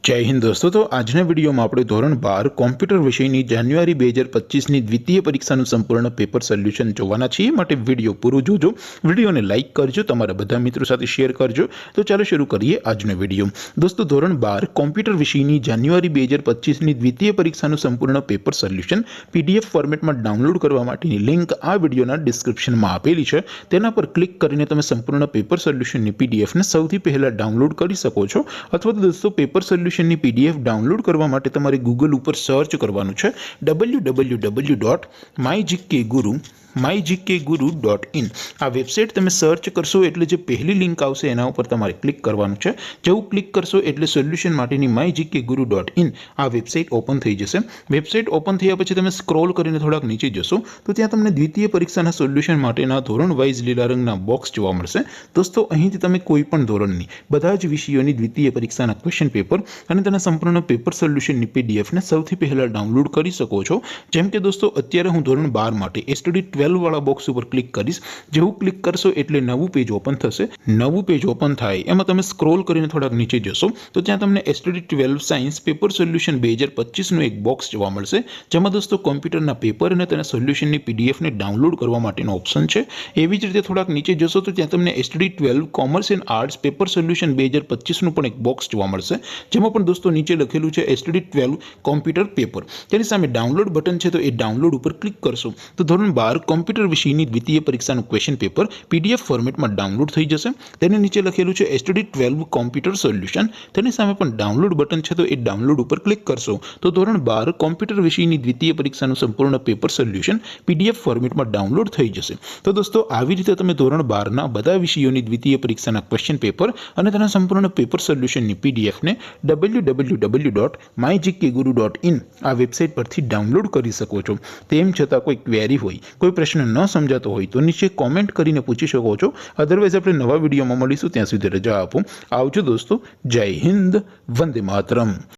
जय हिंद दोस्तों। तो આજના વિડીયોમાં આપણે ધોરણ 12 કોમ્પ્યુટર વિષયની જાન્યુઆરી 2025ની દ્વિતીય પરીક્ષાનું સંપૂર્ણ પેપર સોલ્યુશન જોવાના છીએ। માટે વિડીયો પૂરો જોજો, વિડીયોને લાઇક કરજો, તમારા બધા મિત્રો સાથે શેર કરજો। તો ચાલો શરૂ કરીએ આજનો વિડીયો। દોસ્તો ધોરણ 12 કોમ્પ્યુટર વિષયની જાન્યુઆરી 2025ની દ્વિતીય પરીક્ષાનું સંપૂર્ણ પેપર સોલ્યુશન પીડીએફ ફોર્મેટમાં ડાઉનલોડ કરવા માટેની લિંક આ વિડીયોના ડિસ્ક્રિપ્શનમાં આપેલી છે। તેના પર ક્લિક કરીને તમે સંપૂર્ણ પેપર સોલ્યુશનની પીડીએફને સૌથી પહેલા ડાઉનલોડ કરી શકો છો। અથવા તો દોસ્તો પેપર સોલ્યુશનની પીડીએફ ડાઉનલોડ કરવા માટે તમારે ગૂગલ ઉપર સર્ચ કરવાનું છે www.mygkguru.in। આ વેબસાઇટ તમે સર્ચ કરશો એટલે જે પહેલી લિંક આવશે એના ઉપર તમારે ક્લિક કરવાનું છે। જેવું ક્લિક કરશો એટલે સોલ્યુશન માટેની mygkguru.in આ વેબસાઇટ ઓપન થઈ જશે। વેબસાઇટ ઓપન થયા પછી તમે સ્ક્રોલ કરીને થોડાક નીચે જશો તો ત્યાં તમને દ્વિતીય પરીક્ષાના સોલ્યુશન માટેના ધોરણ વાઇઝ લીલા રંગના બોક્સ જોવા મળશે। દોસ્તો અહીંથી તમે કોઈ પણ ધોરણની બધા જ વિષયોની દ્વિતીય પરીક્ષાના ક્વેશ્ચન પેપર અને તેના સંપૂર્ણ પેપર સોલ્યુશનની પીડીએફને સૌથી પહેલા ડાઉનલોડ કરી શકો છો। જેમ કે દોસ્તો અત્યારે હું ધોરણ 12 માટે એસટીડી 12 વાળા બોક્સ ઉપર ક્લિક કરીશ। જેવું ક્લિક કરશો એટલે નવું પેજ ઓપન થશે। નવું પેજ ઓપન થાય એમાં તમે સ્ક્રોલ કરીને થોડાક નીચે જશો તો ત્યાં તમને એસટીડી 12 સાયન્સ પેપર સોલ્યુશન 2025નું એક બોક્સ જોવા મળશે, જેમાં દોસ્તો કોમ્પ્યુટરના પેપર અને તેના સોલ્યુશનની પીડીએફને ડાઉનલોડ કરવા માટેનો ઓપ્શન છે। એવી જ રીતે થોડાક નીચે જશો તો ત્યાં તમને STD 12 commerce and arts paper solution 2025નું પણ એક બોક્સ જોવા મળશે, જેમાં પણ દોસ્તો નીચે લખેલું છે એસટીડી 12 કોમ્પ્યુટર પેપર। તેની સામે ડાઉનલોડ બટન છે તો એ ડાઉનલોડ ઉપર ક્લિક કરશો તો ધોરણ 12 કોમ્પ્યુટર વિષયની દ્વિતીય પરીક્ષાનું ક્વેશ્ચન પેપર પીડીએફ ફોર્મેટમાં ડાઉનલોડ થઈ જશે। તેની નીચે લખેલું છે એસટીડી 12 કોમ્પ્યુટર સોલ્યુશન, તેની સામે પણ ડાઉનલોડ બટન છે તો એ ડાઉનલોડ ઉપર ક્લિક કરશો તો ધોરણ 12 કોમ્પ્યુટર વિષયની દ્વિતીય પરીક્ષાનું સંપૂર્ણ પેપર સોલ્યુશન પીડીએફ ફોર્મેટમાં ડાઉનલોડ થઈ જશે। તો દોસ્તો આવી રીતે તમે ધોરણ 12ના બધા વિષયોની દ્વિતીય પરીક્ષાના ક્વેશ્ચન પેપર અને તેના સંપૂર્ણ પેપર સોલ્યુશનની પીડીએફને www.mygkguru.in આ વેબસાઇટ પરથી ડાઉનલોડ કરી શકો છો। તેમ છતાં કોઈ ક્વેરી હોય, કોઈ પ્રશ્ન ન સમજાતો હોય તો નીચે કોમેન્ટ કરીને પૂછી શકો છો। અધરવાઇઝ આપણે નવા વિડીયોમાં મળીશું, ત્યાં સુધી રજા આપો। આવજો દોસ્તો, જય હિન્દ, વંદે માતરમ।